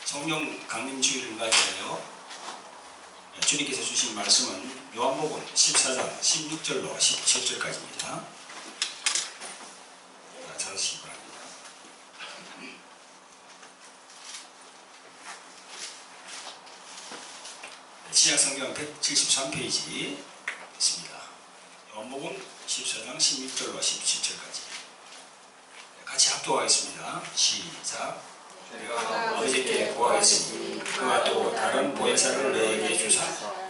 성령 강림 주일을 맞이하여 주님께서 주신 말씀은 요한복음 14장 16절로 17절까지입니다. 찾으시기 바랍니다. 신약성경 173페이지 있습니다. 요한복음 14장 16절로 17절까지 같이 합독하겠습니다. 시작. 내가 아버지께 구하겠으니 그가 또 다른 보혜사를 너희에게 주사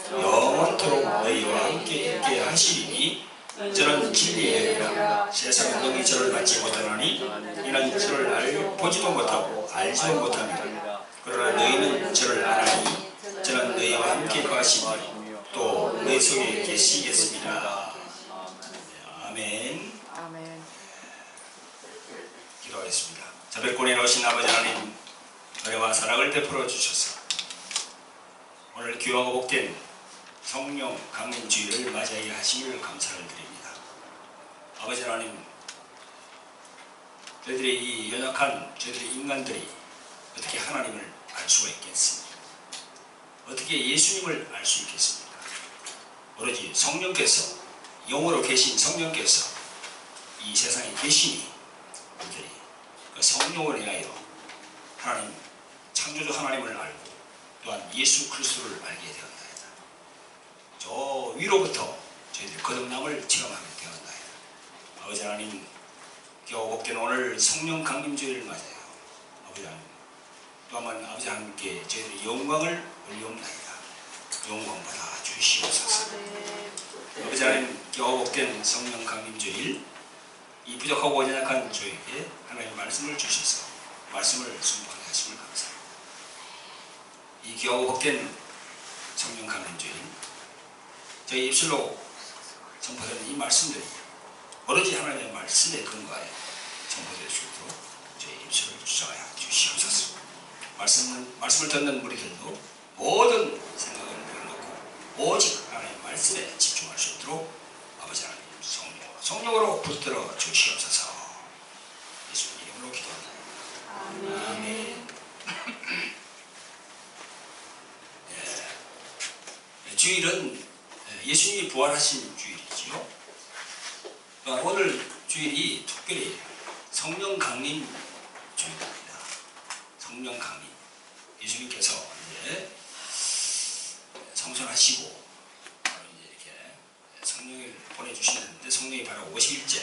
영원토록 너희와 함께 있게 하시리니 저는 진리의 영이라 세상은 능히 저를 받지 못하나니 이는 저를 보지도 못하고 알지도 못합니다. 그러나 너희는 저를 아나니 저는 너희와 함께 가시니 또 너희 속에 계시겠습니다. 아멘. 아멘. 기도하겠습니다. 자백권에 오신 아버지 하나님, 은혜와 사랑을 베풀어 주셔서 오늘 귀하고 복된 성령 강림 주일을 맞이하게 하심을 감사를 드립니다. 아버지 하나님, 저희들이 이 연약한 저희들의 인간들이 어떻게 하나님을 알 수가 있겠습니까? 어떻게 예수님을 알 수 있겠습니까? 오로지 성령께서, 영으로 계신 성령께서 이 세상에 계시니 우리들이 그 성령을 인하여 하나님, 창조주 하나님을 알고 또한 예수 그리스도를 알게 되었나이다. 저 위로부터 저희들이 거듭남을 체험하게 되었나이다. 아버지 하나님, 겨우 복된 오늘 성령 강림주일을 맞아요. 아버지 하나님, 또 한번 아버지 하나님께 저희들이 영광을 올리옵나이다. 영광 받아 주시옵소서. 아버지 하나님, 겨우 복된 성령 강림주일, 이 부족하고 연약한 저에게 하나님의 말씀을 주셔서 말씀을 순종하게 하심을 감사합니다. 이 귀하고 복된 성령 강림주일, 저희 입술로 선포되는 이 말씀들이 오로지 하나님의 말씀에 근거하여 선포될 수 있도록 저희 입술을 주장하여 주시옵소서. 말씀을 듣는 우리들도 모든 생각을 내려놓고 오직 하나님의 말씀에 집중할 수 있도록 아버지 하나님 성령으로 붙들어 주시옵소서. 예수님 이름으로 기도합니다. 아멘. 주일은 예수님이 부활하신 주일이지요. 오늘 주일이 특별히 성령 강림 주일입니다. 성령 강림. 예수님께서 이제 성천하시고 성령을 보내주시는데 성령이 바로 50일째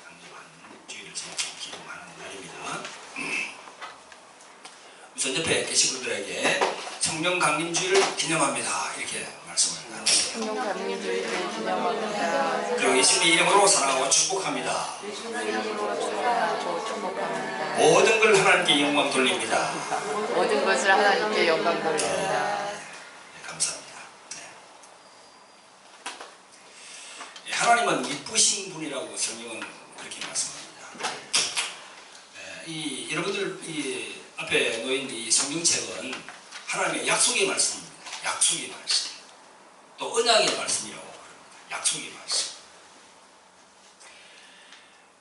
강림한 주일을 기념하는 날입니다. 우선 옆에 계신 분들에게 성령 강림 주일을 기념합니다. 이렇게 말씀을 나눕니다. 성령 강림 주일을 기념합니다. 그리고 예수님의 이름으로 사랑하고 축복합니다. 예수님의 이름으로 축복하고 축복합니다. 모든 걸 하나님께 영광 돌립니다. 모든 것을 하나님께 영광 돌립니다. 감사합니다. 하나님은 이쁘신 분이라고 성경은 그렇게 말씀합니다. 여러분들 이 앞에 놓인 이 성경책은 하나님의 약속의 말씀입니다. 약속의 말씀. 또 언약의 말씀이라고 그럽니다. 약속의 말씀.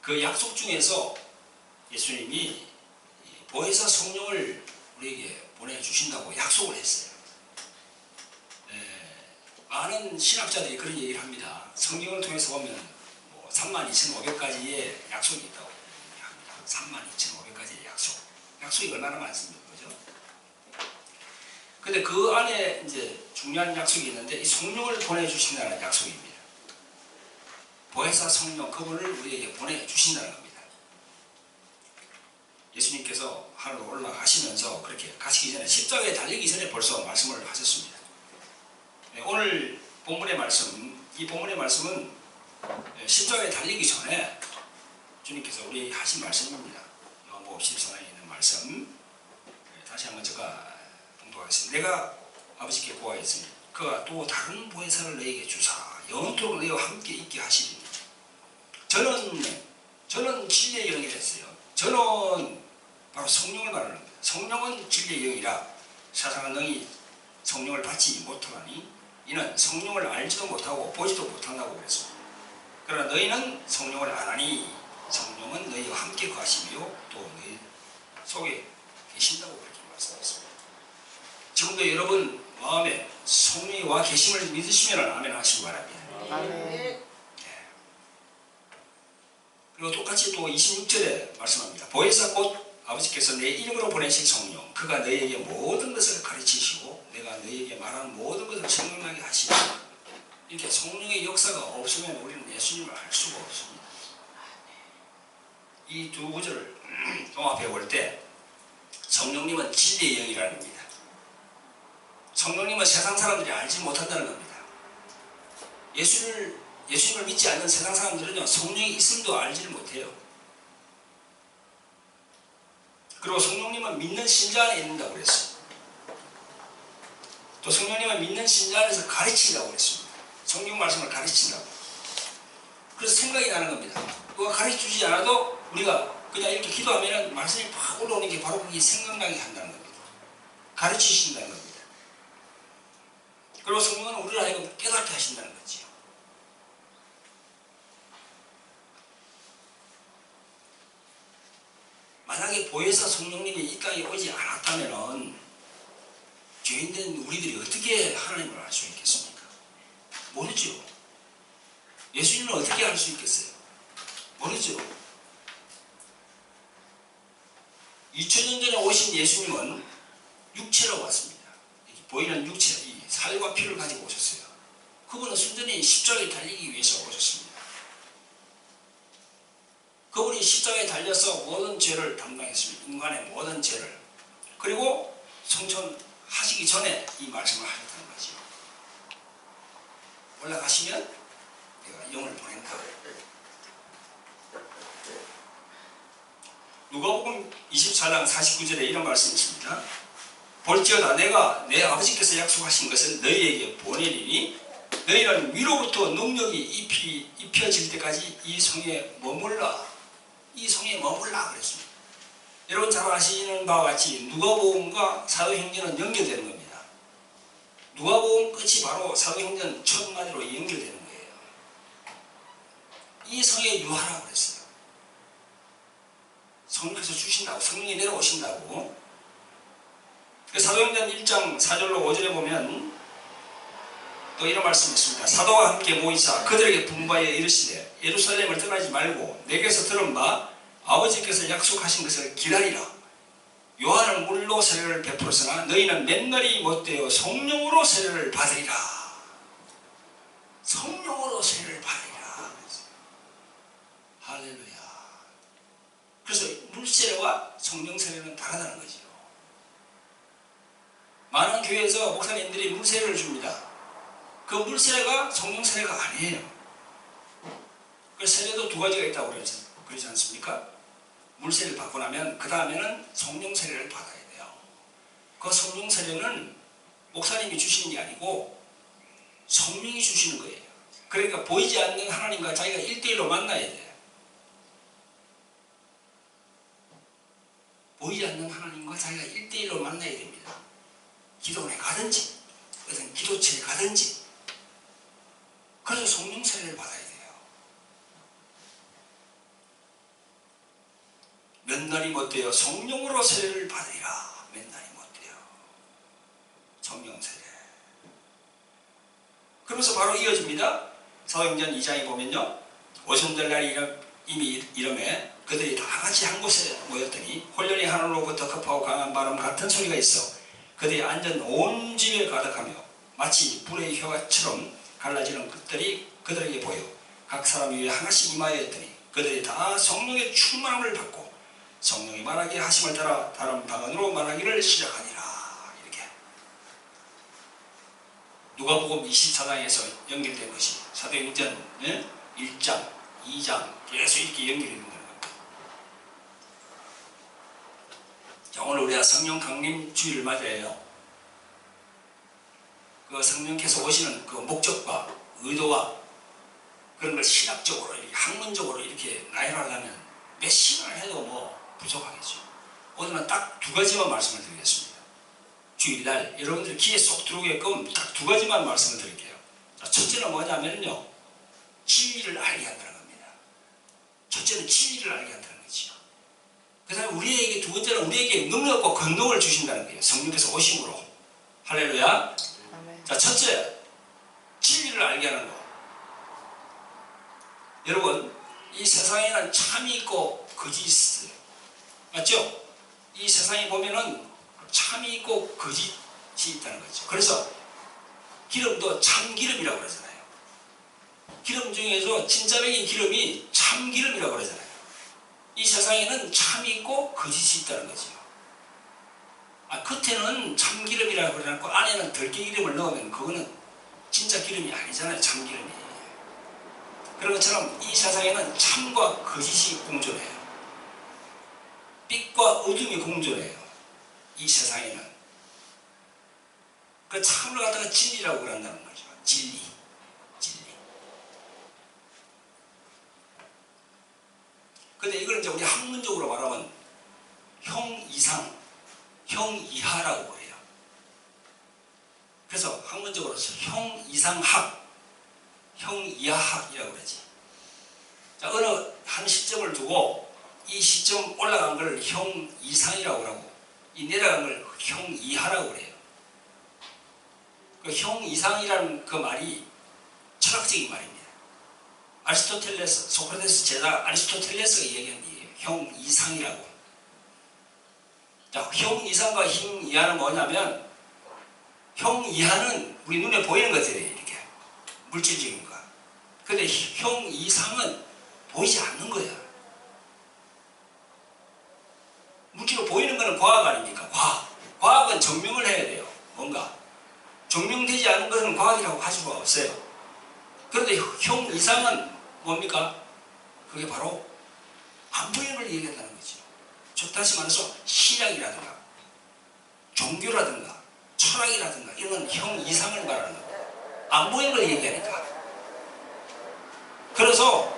그 약속 중에서 예수님이 보혜사 성령을 우리에게 보내주신다고 약속을 했어요. 많은 신학자들이 그런 얘기를 합니다. 성경을 통해서 보면 32,500가지의 약속이 있다고 합니다. 32,500가지의 약속. 약속이 얼마나 많습니까? 그죠? 근데 그 안에 이제 중요한 약속이 있는데 이 성령을 보내주신다는 약속입니다. 보혜사 성령, 그분을 우리에게 보내주신다는 겁니다. 예수님께서 하늘로 올라가시면서 그렇게 가시기 전에 십자가에 달리기 전에 벌써 말씀을 하셨습니다. 오늘 본문의 말씀, 이 본문의 말씀은 십자가에 달리기 전에 주님께서 우리 하신 말씀입니다. 요한복음 14장에 있는 말씀 다시 한번 제가 봉독하겠습니다. 내가 아버지께 구하였으니 그가 또 다른 보혜사를 너희에게 주사 영원토록 너희와 함께 있게 하시리니 저는 진리의 영이라 했어요. 저는 바로 성령을 말하는 겁니다. 성령은 진리의 영이라 세상은 능히 성령을 받지 못하나니 이는 성령을 알지도 못하고 보지도 못한다고 그랬습니다. 그러나 너희는 성령을 아나니 성령은 너희와 함께 거하시며 또 너희 속에 계신다고 그렇게 말합니다. 말씀드렸습니다. 지금도 여러분 마음에 성령이 와 계심을 믿으시면 아멘 하시기 바랍니다. 아멘. 그리고 똑같이 또 26절에 말씀합니다. 보혜사 곧 아버지께서 내 이름으로 보내신 성령 그가 너희에게 모든 것을 가르치시고 내가 너희에게 말하는 모든 것을 생각나게 하시니 이렇게 성령의 역사가 없으면 우리는 예수님을 알 수가 없습니다. 이 두 구절을 종합해 볼 때 성령님은 진리의 영이라는 겁니다. 성령님은 세상 사람들이 알지 못한다는 겁니다. 예수님을 믿지 않는 세상 사람들은요, 성령이 있음도 알지를 못해요. 그리고 성령님은 믿는 신자 안에 있는다고 그랬어요. 또 성령님은 믿는 신자 안에서 가르친다고 그랬습니다. 성경 말씀을 가르친다고. 그래서 생각이 나는 겁니다. 그가 가르쳐주지 않아도 우리가 그냥 이렇게 기도하면 말씀이 팍 올라오는 게 바로 그게 생각나게 한다는 겁니다. 가르치신다는 겁니다. 그리고 성령은 우리를 하여금 깨닫게 하신다는 거죠. 만약에 보혜사 성령님이 이 땅에 오지 않았다면 죄인된 우리들이 어떻게 하나님을 알 수 있겠습니까? 모르죠. 예수님을 어떻게 알 수 있겠어요? 모르죠. 2000년 전에 오신 예수님은 육체로 왔습니다. 보이는 육체, 이 살과 피를 가지고 오셨어요. 그분은 순전히 십자가에 달리기 위해서 오셨습니다. 그분이 십자가에 달려서 모든 죄를 담당했습니다. 인간의 모든 죄를. 그리고 성천하시기 전에 이 말씀을 하셨다는 거죠. 올라가시면 내가 영을 보낸다. 누가복음 24장 49절에 이런 말씀이 있습니다. 볼지어다 내가 내 아버지께서 약속하신 것을 너희에게 보내리니 너희는 위로부터 능력이 입혀질 때까지 이 성에 머물라. 이 성에 머물라 그랬습니다. 여러분 잘 아시는 바와 같이 누가복음과 사도행전은 연결되는 겁니다. 누가복음 끝이 바로 사도행전 첫 마디로 연결되는 거예요. 이 성에 유하라 그랬어요. 성령께서 주신다고, 성령이 내려오신다고. 사도행전 1장 4절로 5절에 보면 또 이런 말씀이 있습니다. 사도와 함께 모이사 그들에게 분부하여 이르시되 예루살렘을 떠나지 말고 내게서 들은 바 아버지께서 약속하신 것을 기다리라. 요한은 물로 세례를 베풀었으나 너희는 맨날이 못되어 성령으로 세례를 받으리라. 성령으로 세례를 받으리라. 할렐루야. 그래서 물세례와 성령세례는 다르다는 거죠. 많은 교회에서 목사님들이 물세례를 줍니다. 그 물세례가 성령세례가 아니에요. 그 세례도 두 가지가 있다고 그러지 않습니까? 물세례를 받고 나면 그 다음에는 성령세례를 받아야 돼요. 그 성령세례는 목사님이 주시는 게 아니고 성령이 주시는 거예요. 그러니까 보이지 않는 하나님과 자기가 1대1로 만나야 돼요. 보이지 않는 하나님과 자기가 1대1로 만나야 됩니다. 기도원에 가든지 어떤 기도처에 가든지. 그래서 성령 세례를 받아야 돼요. 몇 날이 못되어 성령으로 세례를 받으리라. 몇 날이 못되어 성령 세례. 그러면서 바로 이어집니다. 사도행전 2장에 보면요, 오순절 날이 이미 이름에 그들이 다 같이 한 곳에 모였더니 홀련히 하늘로부터 급하고 강한 바람 같은 소리가 있어 그들이 앉은 온 집에 가득하며 마치 불의 혀처럼 갈라지는 것들이 그들에게 보여 각 사람 위에 하나씩 임하였더니 그들이 다 성령의 충만함을 받고 성령이 말하게 하심을 따라 다른 방언으로 말하기를 시작하니라. 이렇게 누가복음 24장에서 연결된 것이 사도행전 1장, 2장 계속 이렇게 연결이 되는 겁니다. 자, 오늘 우리가 성령 강림 주일을 맞이해요. 그 성령께서 오시는 그 목적과 의도와 그런 걸 신학적으로, 학문적으로 이렇게 나열하려면 몇 시간을 해도 뭐 부족하겠죠. 오늘은 딱 두 가지만 말씀을 드리겠습니다. 주일날 여러분들 귀에 쏙 들어오게끔 딱 두 가지만 말씀을 드릴게요. 자, 첫째는 뭐냐면요, 진리를 알게 한다는 겁니다. 첫째는 진리를 알게 한다는 거죠. 그 다음에 우리에게 두 번째는 우리에게 능력과 권능을 주신다는 거예요. 성령께서 오심으로. 할렐루야. 아멘. 자, 첫째, 진리를 알게 하는 거. 여러분, 이 세상에는 참이 있고 거짓이 있어요. 맞죠? 이 세상에 보면은 참이 있고 거짓이 있다는 거죠. 그래서 기름도 참기름이라고 그러잖아요. 기름 중에서 진짜 백인 기름이 참기름이라고 그러잖아요. 이 세상에는 참이 있고 거짓이 있다는 거죠. 겉에는 참기름이라고 그러고 안에는 들깨기름을 넣으면 그거는 진짜 기름이 아니잖아요. 참기름이. 그런 것처럼 이 세상에는 참과 거짓이 공존해요. 빛과 어둠이 공존해요. 이 세상에는. 그 참을 갖다가 진리라고 그런다는 거죠. 진리. 진리. 근데 이걸 이제 우리 학문적으로 말하면 형 이상, 형 이하라고 그래요. 그래서 학문적으로 형 이상학, 형 이하학이라고 그러지. 자, 어느 한 시점을 두고 이 시점 올라간 걸 형 이상이라고 하고 이 내려간 걸 형 이하라고 그래요. 그 형 이상이라는 그 말이 철학적인 말입니다. 아리스토텔레스, 소크라테스 제자 아리스토텔레스가 얘기한 게 형 이상이라고. 자, 형 이상과 형 이하는 뭐냐면 형 이하는 우리 눈에 보이는 것들이에요. 이렇게 물질적인 거. 근데 형 이상은 보이지 않는 거야. 물질로 보이는 거는 과학 아닙니까? 과학. 과학은 증명을 해야 돼요. 뭔가 증명되지 않은 것은 과학이라고 할 수가 없어요. 그런데 형 이상은 뭡니까? 그게 바로 안 보이는 걸 얘기한다는 거죠. 즉 다시 말해서 신앙이라든가 종교라든가 철학이라든가 이런 건 형 이상을 말하는 거예요. 안 보이는 걸 얘기하니까. 그래서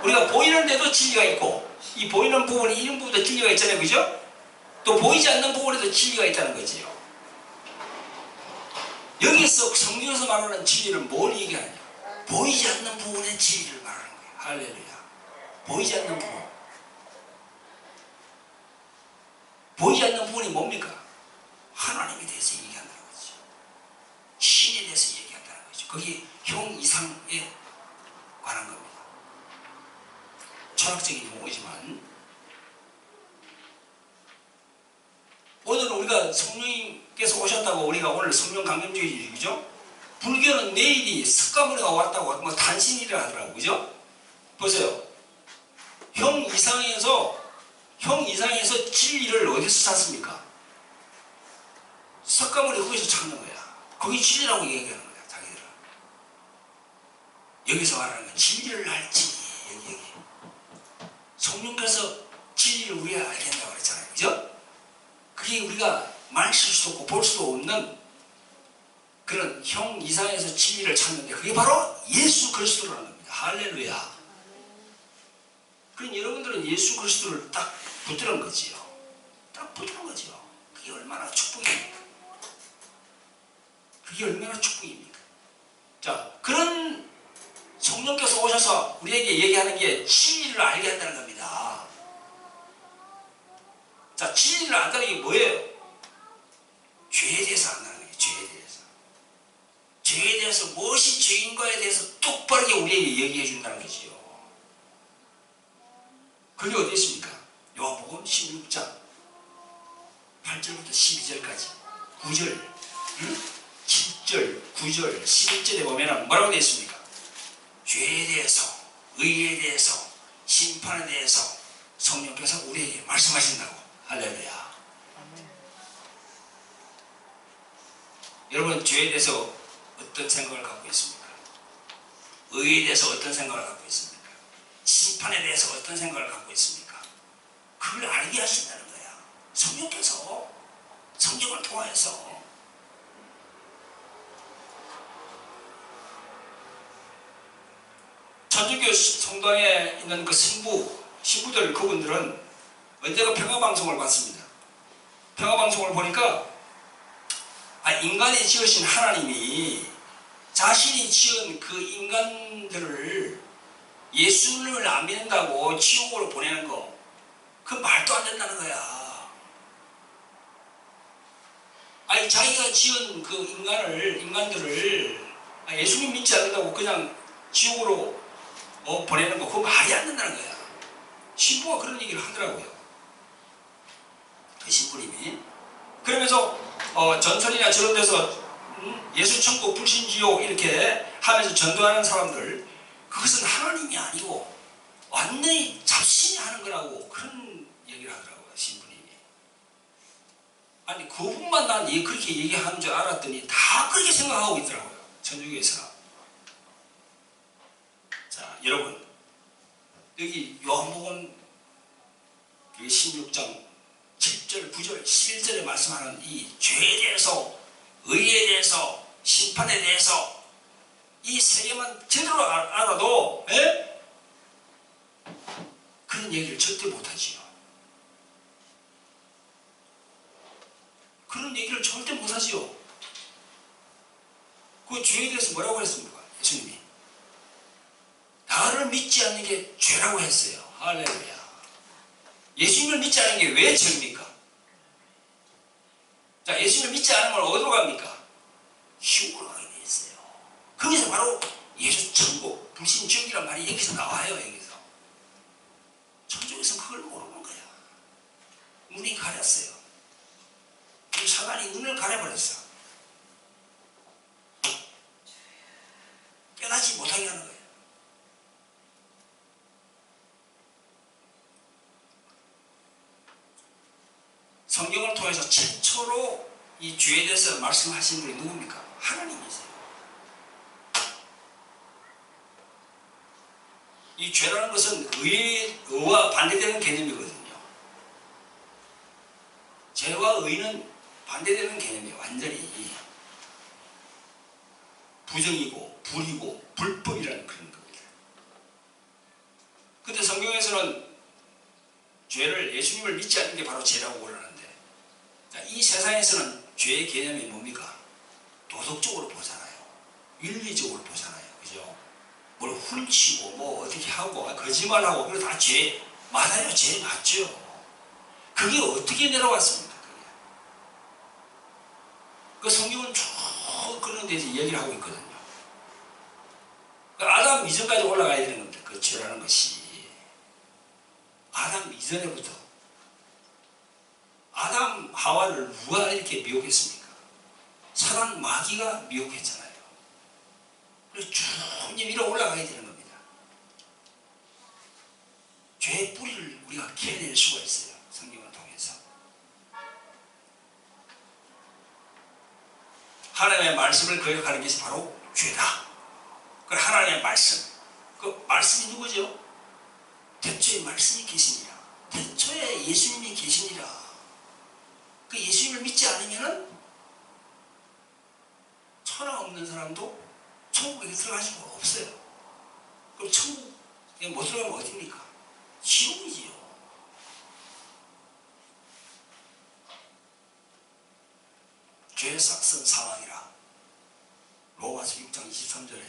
우리가 보이는데도 진리가 있고 이 보이는 부분이 이런 부분도 진리가 있잖아요. 그죠? 또 보이지 않는 부분에도 진리가 있다는 거지요. 여기서 성경에서 말하는 진리는 뭘 얘기하느냐? 보이지 않는 부분의 진리를 말하는 거예요. 할렐루야. 보이지 않는 부분. 보이지 않는 부분이 뭡니까? 하나님에 대해서 얘기한다는 거죠. 신에 대해서 얘기한다는 거죠. 그게 형 이상에 관한 겁니다. 철학적인 용어지만 오늘 우리가 성령님께서 오셨다고 우리가 오늘 성령 강림주의지, 그죠? 불교는 내일이 석가모니가 왔다고 뭐 단신이라 하더라고, 그죠? 보세요. 형 이상에서 진리를 어디서 찾습니까? 석가모니 거기서 찾는 거야. 그게 진리라고 얘기하는 거야, 자기들은. 여기서 말하는 건 진리를 알지, 여기. 성령께서 진리를 우리가 알게 한다고 그랬잖아요, 그죠? 그게 우리가 만질 수도 없고 볼 수도 없는 그런 형 이상에서 진리를 찾는데 그게 바로 예수 그리스도라는 겁니다. 할렐루야. 그러니 여러분들은 예수 그리스도를 딱 붙드는 거지요. 딱 붙드는 거지요. 그게 얼마나 축복입니까? 그게 얼마나 축복입니까? 자, 그런 성령께서 오셔서 우리에게 얘기하는 게 진리를 알게 한다는 겁니다. 자, 진리를 안다는 게 뭐예요? 죄에 대해서 안다는 거예요. 죄에 대해서. 죄에 대해서 무엇이 죄인가에 대해서 똑바르게 우리에게 얘기해 준다는 거지요. 그게 어디 있습니까? 요한복음 16장 8절부터 12절까지 9절, 7절, 9절, 11절에 보면 뭐라고 되어 있습니까? 죄에 대해서, 의에 대해서, 심판에 대해서 성령께서 우리에게 말씀하신다고. 할렐루야. 여러분, 죄에 대해서 어떤 생각을 갖고 있습니까? 의에 대해서 어떤 생각을 갖고 있습니까? 심판에 대해서 어떤 생각을 갖고 있습니까? 그걸 알게 하신다는 거야. 성령께서 성경을 통하여서. 천주교 성당에 있는 그 신부들 그분들은 언제가 평화방송을 봤습니다. 평화방송을 보니까 인간이 지으신 하나님이 자신이 지은 그 인간들을 예수를 안 믿는다고 지옥으로 보내는 거, 그 말도 안 된다는 거야. 아니 자기가 지은 그 인간들을 예수님 믿지 않는다고 그냥 지옥으로 보내는 거 그거 말이 안 된다는 거야. 신부가 그런 얘기를 하더라고요. 그 신부님이. 그러면서 전설이나 저런 데서 예수 천국 불신 지옥 이렇게 하면서 전도하는 사람들 그것은 하나님이 아니고 완전히 잡신이 하는 거라고 그런 얘기를 하더라고요. 신부님이. 아니 그분만 난 그렇게 얘기하는 줄 알았더니 다 그렇게 생각하고 있더라고요. 천주교에서는. 자 여러분 여기 요한복음 16장 7절 9절 11절에 말씀하는 이 죄에 대해서 의에 대해서 심판에 대해서 이 세 개만 제대로 알아도 그런 얘기를 절대 못하지요. 그런 얘기를 절대 못하지요. 그 죄에 대해서 뭐라고 했습니까? 예수님이 나를 믿지 않는 게 죄라고 했어요. 할렐루야. 예수님을 믿지 않는 게 왜 죄입니까? 자, 예수님을 믿지 않으면 어디로 갑니까? 지옥으로 가게 돼 있어요. 거기서 바로 예수 천국 불신 지옥이란 말이 여기서 나와요. 여기서 천주에서는 그걸 모르는 거야. 눈이 가렸어요. 이 사단이 눈을 가려버렸어. 깨닫지 못하게 하는 거예요. 성경을 통해서 최초로 이 죄에 대해서 말씀하신 분이 누굽니까? 하나님이세요. 이 죄라는 것은 의와 반대되는 개념이거든요. 죄와 의는 반대되는 개념이에요. 완전히 부정이고 불이고 불법이라는 그런 겁니다. 근데 성경에서는 죄를 예수님을 믿지 않는 게 바로 죄라고 그러는데 자, 이 세상에서는 죄의 개념이 뭡니까? 도덕적으로 보잖아요. 윤리적으로 보잖아요. 그죠? 뭘 훔치고 뭐 어떻게 하고 거짓말하고 그거 다 죄 맞아요. 죄 맞죠. 그게 어떻게 내려왔습니까? 그게. 그 성경은 쭉 그런 데서 얘기를 하고 있거든요. 그 아담 이전까지 올라가야 되는 겁니다. 그 죄라는 것이 아담 이전에부터 아담 하와를 누가 이렇게 미혹했습니까? 사단 마귀가 미혹했잖아요. 그래서 쭉 위로 올라가야 되는 겁니다. 죄의 뿌리를 우리가 캐낼 수가 있어요. 성경을 통해서. 하나님의 말씀을 거역하는 것이 바로 죄다. 그 하나님의 말씀. 그 말씀이 누구죠? 태초에 말씀이 계시니라. 태초에 예수님이 계시니라. 그 예수님을 믿지 않으면은 천하 없는 사람도 천국에 들어갈 수가 없어요. 그럼 천국에 못 들어가면 어디입니까? 지옥이지요. 죄의 싹은 사망이라. 로마서 6장 23절에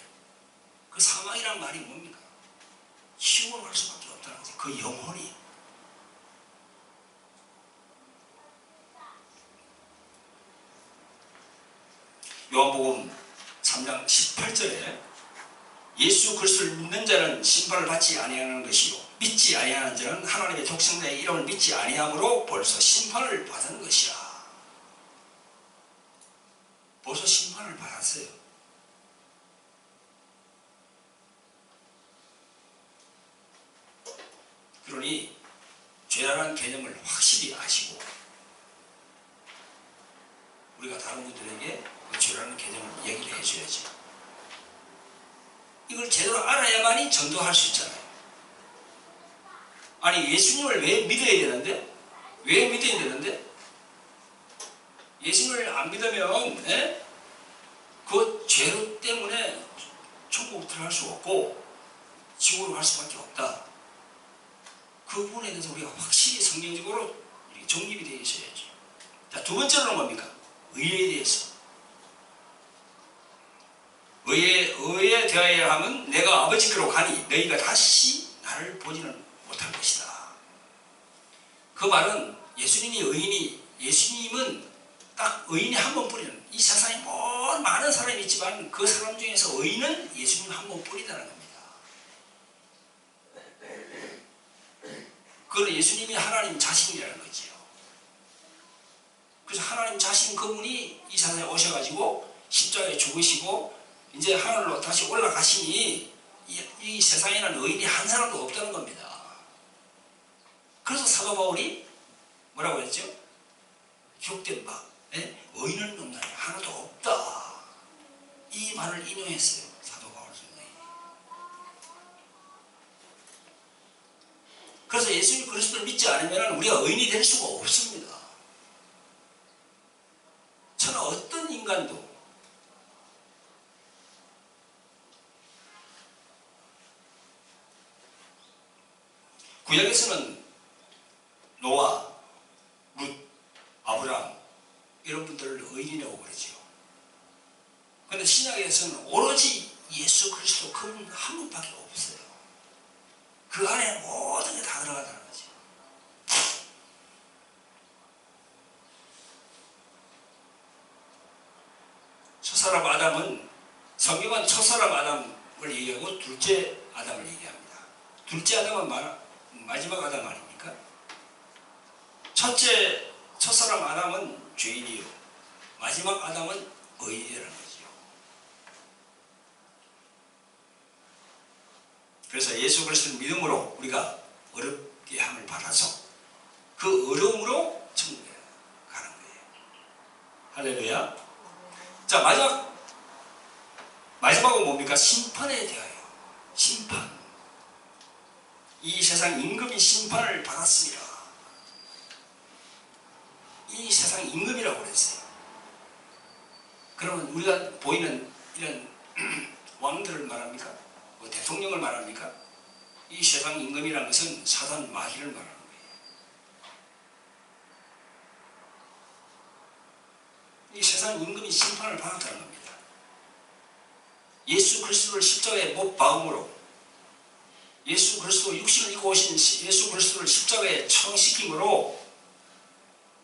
그 사망이란 말이 뭡니까? 지옥으로 갈 수밖에 없다는 거죠. 그 영혼이. 요한복음 3장 18절에 예수 그리스도를 믿는 자는 심판을 받지 아니하는 것이요 믿지 아니하는 자는 하나님의 독생자의 이름을 믿지 아니함으로 벌써 심판을 받은 것이라. 벌써 심판을 받았어요. 그러니 죄라는 개념을 확실히 아시고 우리가 다른 분들에게 그 죄라는 개념을 얘기를 해줘야지. 이걸 제대로 알아야만이 전도할 수 있잖아요. 아니 예수님을 왜 믿어야 되는데? 왜 믿어야 되는데? 예수님을 안 믿으면 그 죄 때문에 천국 들어갈 수 없고 지옥으로 갈 수밖에 없다. 그 부분에 대해서 우리가 확실히 성경적으로 정립이 되어 있어야죠. 자, 두 번째로는 뭡니까? 의에 대해서. 의에 대하여 하면 내가 아버지께로 가니 너희가 다시 나를 보지는 못할 것이다. 그 말은 예수님은 딱 의인이 한 번뿐이라는, 이 세상에 많은 사람이 있지만 그 사람 중에서 의인은 예수님 한 번뿐이라는 겁니다. 그건 예수님이 하나님 자신이라는 거지요. 그래서 하나님 자신 그분이 이 세상에 오셔가지고 십자가에 죽으시고 이제 하늘로 다시 올라가시니 이 세상에는 의인이 한 사람도 없다는 겁니다. 그래서 사도 바울이 뭐라고 했죠? 흉된 바 의인은 없나니 하나도 없다. 이 말을 인용했어요. 사도 바울 선생이. 그래서 예수 그리스도를 믿지 않으면 우리가 의인이 될 수가 없습니다. 저는 어떤 인간도 구약에서는 노아, 룻, 아브람 이런 분들을 의인이라고 그러죠. 그런데 신약에서는 오로지 예수 그리스도 그분 한 분밖에 없어요. 그 안에 모든 게 다 들어간다는 거죠. 첫사람 아담은, 성경은 첫사람 아담을 얘기하고 둘째 아담을 얘기합니다. 둘째 아담은 마지막 아담 아닙니까? 첫사람 아담은 죄인이요, 마지막 아담은 의인이라는 거죠. 그래서 예수 그리스도를 믿음으로 우리가 어렵게 함을 받아서 그 어려움으로 천국에 가는 거예요. 할렐루야. 자, 마지막은 뭡니까? 심판에 대하여. 심판. 이 세상 임금이 심판을 받았습니다. 이 세상 임금이라고 그랬어요. 그러면 우리가 보이는 이런 왕들을 말합니까? 뭐 대통령을 말합니까? 이 세상 임금이라는 것은 사단 마귀를 말하는 거예요. 이 세상 임금이 심판을 받았다는 겁니다. 예수 그리스도를 십자가에 못 박음으로, 예수 그리스도 육신을 입고 오신 예수 그리스도를 십자가에 처형시킴으로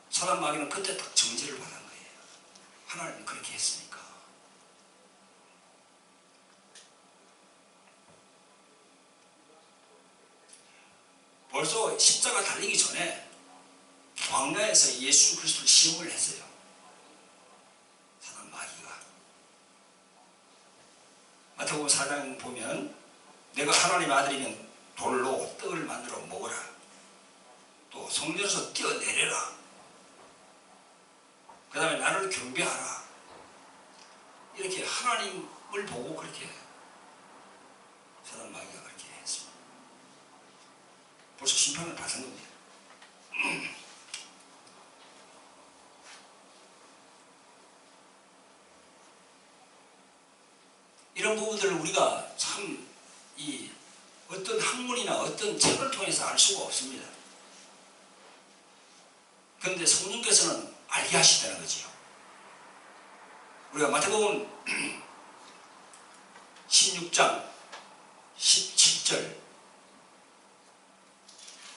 사단 마귀는 그때 딱 정죄를 받은 거예요. 하나님은 그렇게 했으니까. 벌써 십자가 달리기 전에 광야에서 예수 그리스도를 시험을 했어요. 사단 마귀가. 마태복음 4장 보면 내가 하나님의 아들이면 돌로 떡을 만들어 먹어라. 또 성전에서 뛰어내려라. 그 다음에 나를 경배하라. 이렇게 하나님을 보고 그렇게 사단 마귀가 그렇게 했습니다. 벌써 심판을 받은 겁니다. 이런 부분들을 우리가 참 어떤 학문이나 어떤 책을 통해서 알 수가 없습니다. 그런데 성령께서는 알게 하시다는 거지요. 우리가 마태복음 16장 17절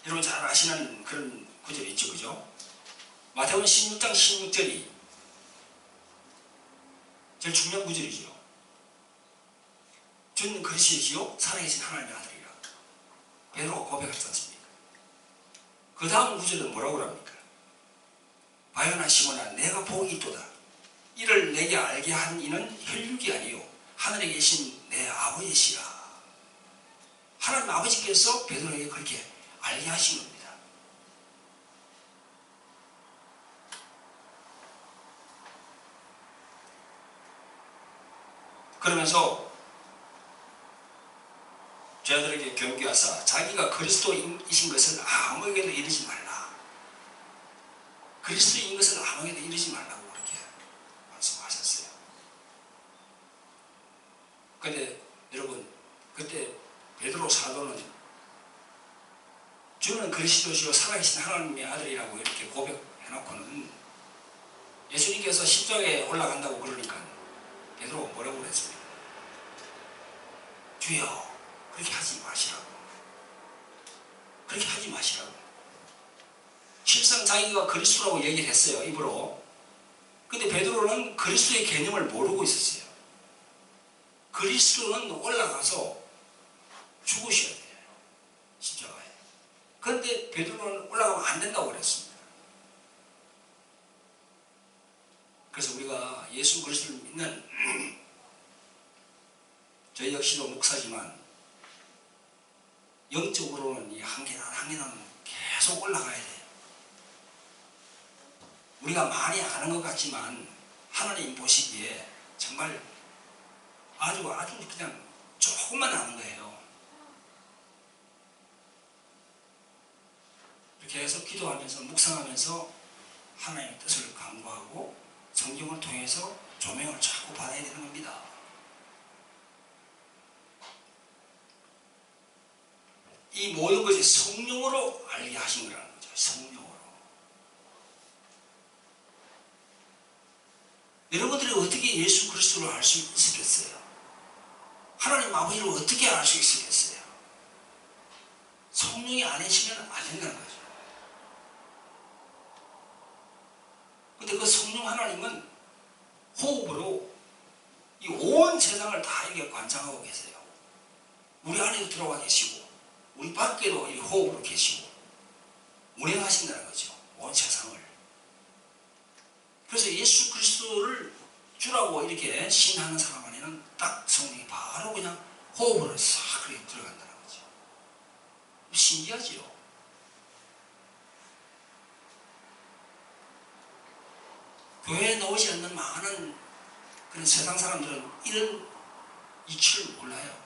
여러분 잘 아시는 그런 구절이 있죠, 그죠? 마태복음 16장 16절이 제일 중요한 구절이죠. 주는 그리스도시요 살아계신 하나님의 아들이라 베드로가 고백하지 않습니까? 그 다음 구절은 뭐라고 합니까? 바요나 시몬아 내가 복이 있도다. 이를 내게 알게 한 이는 혈육이 아니요 하늘에 계신 내 아버지시라. 하나님 아버지께서 베드로에게 그렇게 알게 하신 겁니다. 그러면서 저희들에게 경계하사 자기가 그리스도이신 것을 아무에게도 이르지 말라. 그리스도인 것을 아무에게도 이르지 말라고 그렇게 말씀하셨어요. 그런데 여러분 그때 베드로 사도는 주는 그리스도시요 살아계신 하나님의 아들이라고 이렇게 고백해놓고는 예수님께서 십자가에 올라간다고 그러니까 베드로가 뭐라고 그랬습니까? 주여 그렇게 하지 마시라고. 그렇게 하지 마시라고. 실상 자기가 그리스도라고 얘기를 했어요, 입으로. 근데 베드로는 그리스도의 개념을 모르고 있었어요. 그리스도는 올라가서 죽으셔야 돼요, 십자가에. 그런데 베드로는 올라가면 안 된다고 그랬습니다. 그래서 우리가 예수 그리스도를 믿는 저희 역시도 목사지만 영적으로는 이 한 계단 한 계단 계속 올라가야 돼요. 우리가 많이 아는 것 같지만 하나님 보시기에 정말 아주 그냥 조금만 아는 거예요. 이렇게 해서 기도하면서 묵상하면서 하나님의 뜻을 강구하고 성경을 통해서 조명을 자꾸 받아야 되는 겁니다. 이 모든 것이 성령으로 알게 하신 거라는 거죠. 성령으로. 여러분들이 어떻게 예수 그리스도를 알 수 있었겠어요? 하나님 아버지를 어떻게 알 수 있었겠어요? 성령이 아니시면 안 된다는 거죠. 근데 그 성령 하나님은 호흡으로 이 온 세상을 다 이렇게 관장하고 계세요. 우리 안에도 들어와 계시고 우리 밖에도 이 호흡으로 계시고 운행하신다는 거죠. 온 세상을. 그래서 예수 그리스도를 주라고 이렇게 신하는 사람 안에는 딱 성령이 바로 그냥 호흡으로 싹 그렇게 들어간다는 거죠. 신기하지요. 교회에 나오지 않는 많은 그런 세상 사람들은 이런 이치를 몰라요.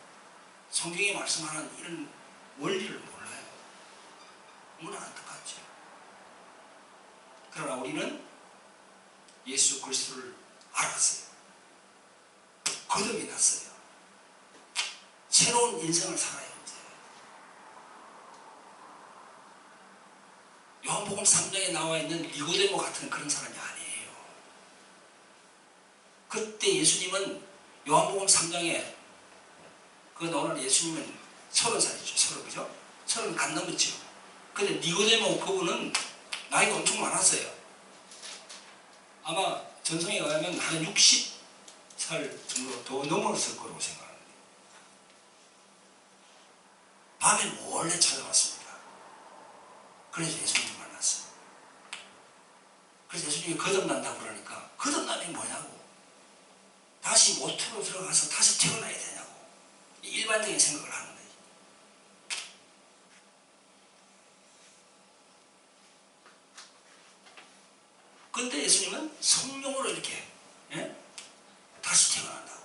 성경이 말씀하는 이런 원리를 몰라요. 너무나 안타깝죠. 그러나 우리는 예수 그리스도를 알았어요. 거듭이 났어요. 새로운 인생을 살아요. 이제. 요한복음 3장에 나와 있는 니고데모 같은 그런 사람이 아니에요. 그때 예수님은 요한복음 3장에 그 나오는 예수님은 30살이죠. 30, 그죠? 30 간 넘었죠. 근데 니고데모 그분은 나이가 엄청 많았어요. 아마 전성에 의하면 한 60살 정도 더 넘었을 거라고 생각합니다. 밤에 몰래 찾아왔습니다. 그래서 예수님을 만났어요. 그래서 예수님이 거듭난다고 그러니까 거듭남이 뭐냐고. 다시 모태로 들어가서 다시 태어나야 되냐고. 일반적인 생각을 하는 거예요. 그런데 예수님은 성령으로 이렇게 다시 태어난다고.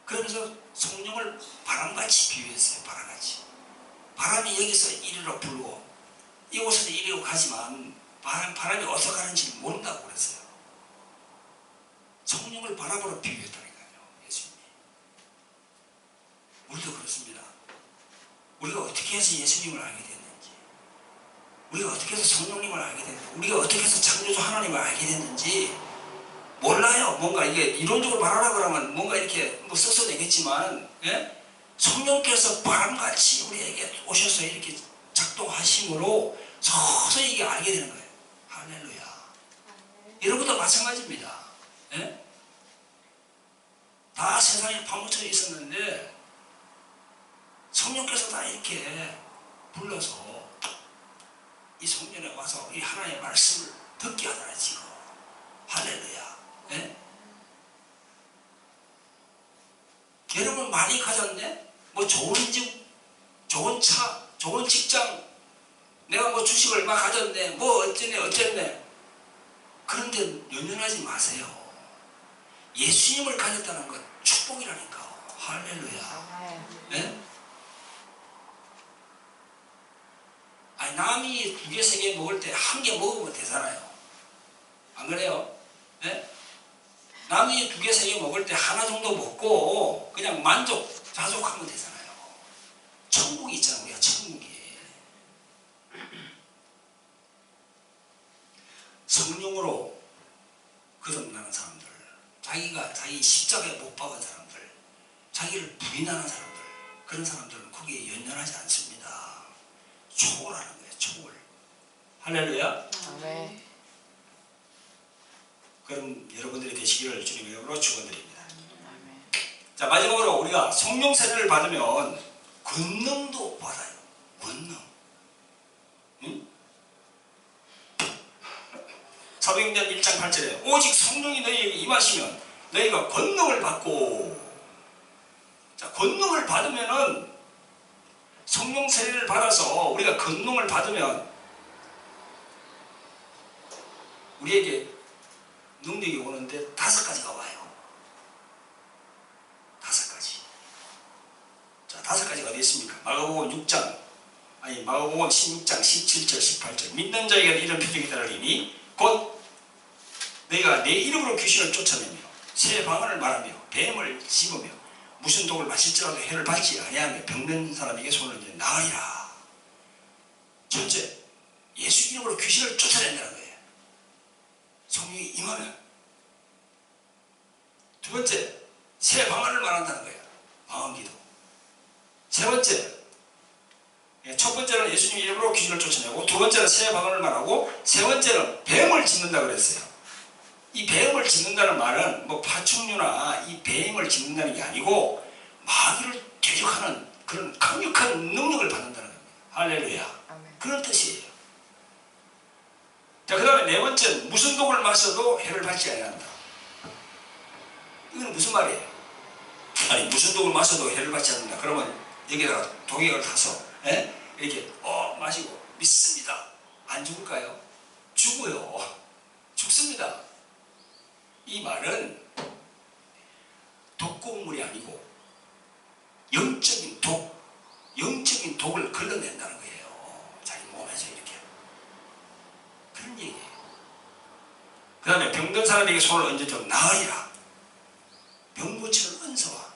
그러면서 성령을 바람같이 비유했어요. 바람같이. 바람이 여기서 이리로 불고 이곳에서 이리로 가지만 바람이 어디서 가는지 모른다고 그랬어요. 성령을 바람으로 비유했다니까요. 예수님이. 우리도 그렇습니다. 우리가 어떻게 해서 예수님을 알게 됐는지, 우리가 어떻게 해서 성령님을 알게 됐는지, 우리가 어떻게 해서 창조주 하나님을 알게 됐는지 몰라요. 뭔가 이게 이론적으로 말하라 그러면 뭔가 이렇게 뭐 써서 내겠지만, 예? 성령께서 바람같이 우리에게 오셔서 이렇게 작동하심으로 서서히 이게 알게 되는 거예요. 할렐루야. 여러분도 마찬가지입니다. 예? 다 세상에 파묻혀 있었는데 성령께서 다 이렇게 불러서 이 성전에 와서 이 하나님의 말씀을 듣게 하잖아요. 지금 할렐루야. 예? 여러분 많이 가졌네? 뭐 좋은 집, 좋은 차, 좋은 직장, 내가 뭐 주식을 막 가졌네, 뭐 어쨌네. 그런데 연연하지 마세요. 예수님을 가졌다는 건 축복이라니까. 할렐루야. 예? 아니, 남이 2개, 3개 먹을 때 1개 먹으면 되잖아요. 안 그래요? 예? 남이 2개, 3개 먹을 때 하나 정도 먹고 그냥 자족하면 되잖아요. 천국이 있잖아요. 우리가 천국이. 성령으로 거듭나는 사람들, 자기 십자가에 못 박은 사람들, 자기를 부인하는 사람들, 그런 사람들은 거기에 연연하지 않습니다. 초월하는 거예요. 초월. 할렐루야. 아멘. 그럼 여러분들이 되시기를 주님의 이름으로 축원드립니다. 아멘. 자, 마지막으로 우리가 성령 세례를 받으면 권능도 받아요. 권능. 응? 사도행전 1장 8절에 오직 성령이 너희에게 임하시면 너희가 권능을 받고, 자, 권능을 받으면은 성령 세례를 받아서 우리가 권능을 받으면 우리에게 능력이 오는데 5가지가 와요. 5가지. 자, 5가지가 어디 있습니까? 마가복음 16장 17절 18절. 믿는 자에게 이런 표적이 따르리니 곧 너희가 내 이름으로 귀신을 쫓아내며 새 방언을 말하며 뱀을 씹으며 무슨 독을 마실지라도 해를 받지 아니하며 병든 사람에게 손을 얹어 나으리라. 첫째, 예수 이름으로 귀신을 쫓아낸다는 거예요. 성령이 임하면. 두 번째, 새 방언을 말한다는 거예요. 방언기도. 세 번째, 첫 번째는 예수님 이름으로 귀신을 쫓아내고, 두 번째는 새 방언을 말하고, 세 번째는 뱀을 짚는다 그랬어요. 이 뱀을 짚는다는 말은 뭐 파충류나 이 뱀을 짚는다는 게 아니고 마귀를 대적하는 그런 강력한 능력을 받는다는 겁니다. 할렐루야. 아멘. 그런 뜻이에요. 자, 그 다음에 네 번째는 무슨 독을 마셔도 해를 받지 아니한다. 이건 무슨 말이에요? 아니, 무슨 독을 마셔도 해를 받지 않는다. 그러면 여기다가 독약을 타서 이렇게 마시고 믿습니다. 안 죽을까요? 죽어요. 죽습니다. 이 말은 독곡물이 아니고 영적인 독을 걸러낸다는 거예요. 자기 몸에서 이렇게. 그런 얘기예요. 그 다음에 병든 사람에게 손을 얹어 좀 나으리라. 병 고치는 은사와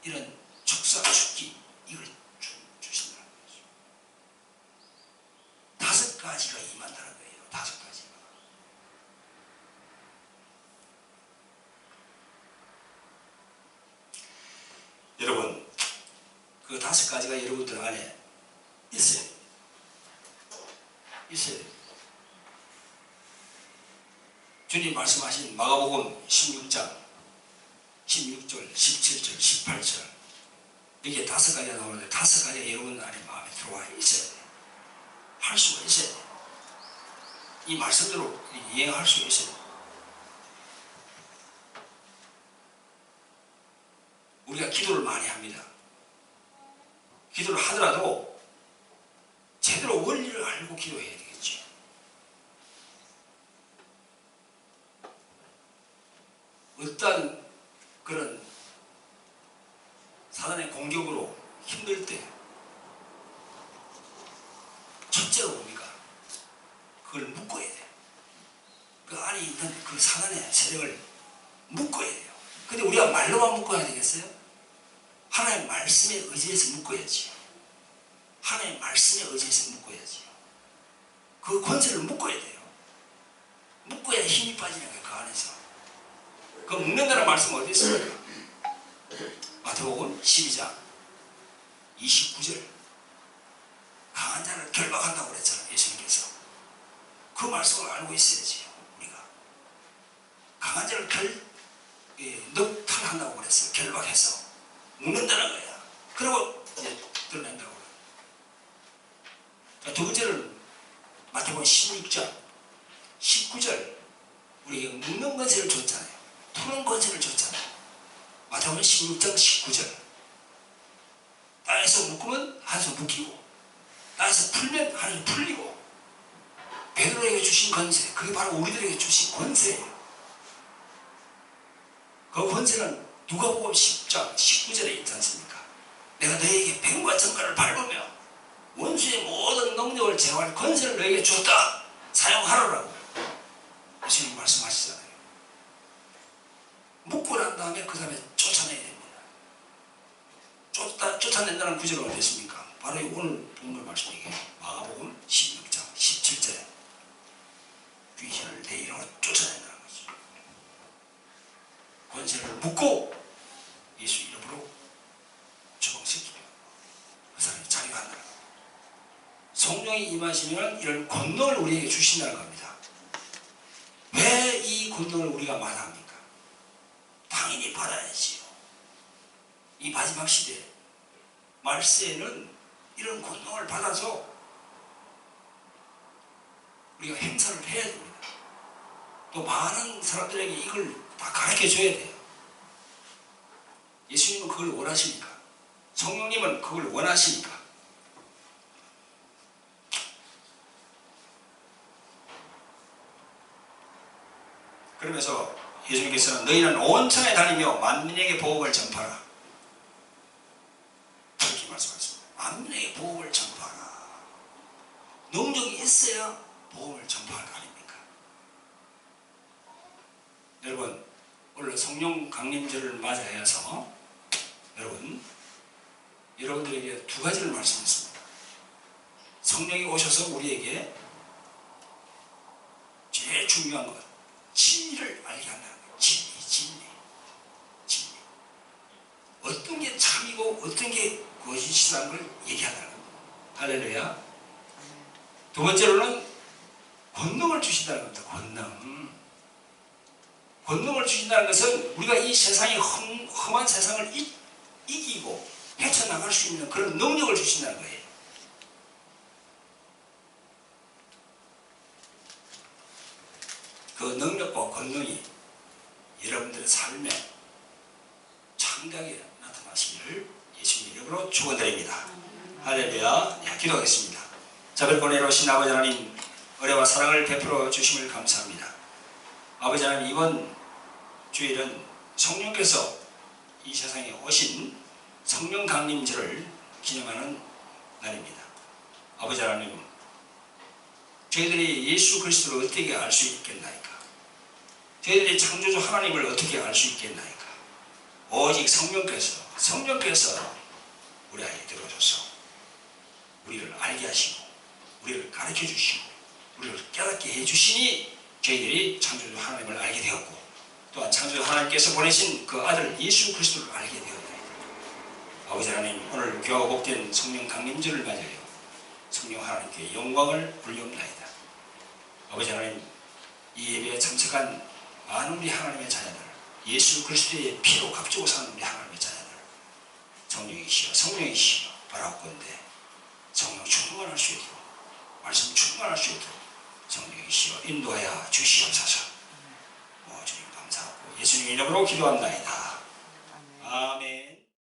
이런 축사, 축기 이걸 주신다는 거죠. 5가지가 임한다는 거예요. 5가지가. 여러분, 그 5가지가 여러분들 안에 있어요. 주님 말씀하신 마가복음 16장 16절, 17절, 18절 이게 5가지가 나오는데 5가지가 여러분 안에 마음에 들어와 있어야 돼요. 할 수가 있어야 돼요. 이 말씀대로 이행할 수 있어야 돼요. 우리가 기도를 많이 합니다. 기도를 하더라도 제대로 원리를 알고 기도해야 되겠죠. 어떤 그런 사단의 공격으로 힘들 때 첫째로 뭡니까? 그걸 묶어야 돼요. 그 안에 있는 그 사단의 세력을 묶어야 돼요. 근데 우리가 말로만 묶어야 되겠어요? 하나님의 말씀에 의지해서 묶어야지요. 하나님의 말씀에 의지해서 묶어야지요. 그 권세를 묶어야 돼요. 묶어야 힘이 빠지는 거예요. 그 안에서. 그 묶는다는 말씀은 어디 있습니까? 마태복음 12장 29절. 강한 자를 결박한다고 그랬잖아요. 예수님께서. 그 말씀을 알고 있어야지요. 우리가. 강한 자를 넉탈한다고 그랬어요. 결박해서. 묶는다는 거야. 그리고 이제 드러낸다고. 자, 두 번째는 마태복음 16장 19절. 우리에게 묶는 권세를 줬잖아요. 푸는 권세를 줬잖아요. 마태복음 16장 19절. 땅에서 묶으면 하늘에서 묶이고, 땅에서 풀면 하늘에서 풀리고. 베드로에게 주신 권세, 그게 바로 우리들에게 주신 권세예요. 그 권세는 누가복음 10장 19절에 있지 않습니까? 내가 너에게 뱀과 정갈을 밟으며 원수의 모든 능력을 제어할 권세를 너에게 줬다. 사용하라고 예수님 말씀하시잖아요. 묶고 난 다음에 그 다음에 쫓아내야 됩니다. 쫓아낸다는 구절은 어디 있습니까? 바로 오늘 본문 말씀이에요. 마가복음 16장 17절에 귀신을 내 이름으로 쫓아낸다는 거죠. 권세를 묶고 예수 이름으로 처방시키며 그 사람이 자기가 한다는 거예요. 성령이 임하시면 이런 권능을 우리에게 주신다는 겁니다. 왜 이 권능을 우리가 마다합니까? 당연히 받아야지요. 이 마지막 시대 말세에는 이런 권능을 받아서 우리가 행사를 해야 됩니다. 또 많은 사람들에게 이걸 다 가르쳐 줘야 돼요. 예수님은 그걸 원하시니까, 성령님은 그걸 원하시니까. 그러면서 예수님께서는 너희는 온 천에 다니며 만민에게 복음을 전파하라. 그렇게 말씀하셨습니다. 만민에게 복음을 전파하라. 능력이 있어야 복음을 전파할 거 아닙니까? 여러분, 오늘 성령 강림절을 맞이해서 여러분들에게 두 가지를 말씀했습니다. 성령이 오셔서 우리에게 제일 중요한 것, 진리를 알게 한다는 거예요. 진리. 어떤 게 참이고 어떤 게 거짓이라는 걸 얘기한다는 겁니다. 할렐루야. 두 번째로는 권능을 주신다는 겁니다. 권능을 주신다는 것은 우리가 이 세상의 험한 세상을 이기고 헤쳐나갈 수 있는 그런 능력을 주신다는 거예요. 그 능력과 권능이 여러분들의 삶에 창대하게 나타나시기를 예수님 이름으로 축원드립니다. 할렐루야. 기도하겠습니다. 자비롭고 은혜로우신 아버지 하나님, 은혜와 사랑을 베풀어 주심을 감사합니다. 아버지 하나님, 이번 주일은 성령께서 이 세상에 오신 성령 강림절을 기념하는 날입니다. 아버지 하나님, 저희들이 예수 그리스도를 어떻게 알 수 있겠나이까? 저희들이 창조주 하나님을 어떻게 알 수 있겠나이까? 오직 성령께서 우리 안에 들어오셔서 우리를 알게 하시고 우리를 가르쳐 주시고 우리를 깨닫게 해주시니 저희들이 창조주 하나님을 알게 되었고, 또한 창조주 하나님께서 보내신 그 아들 예수 그리스도를 알게 되었나이다. 아버지 하나님, 오늘 교화 복된 성령 강림절을 맞아요 성령 하나님께 영광을 돌리옵나이다. 아버지 하나님, 이 예배에 참석한 많은 우리 하나님의 자녀들, 예수 그리스도의 피로 값주고 사는 우리 하나님의 자녀들, 성령이시여 바라옵건대 성령 충만할 수 있도록, 말씀 충만할 수 있도록 성령이시여 인도하여 주시옵소서. 주님 감사하고 예수님 이름으로 기도합나이다. 아멘.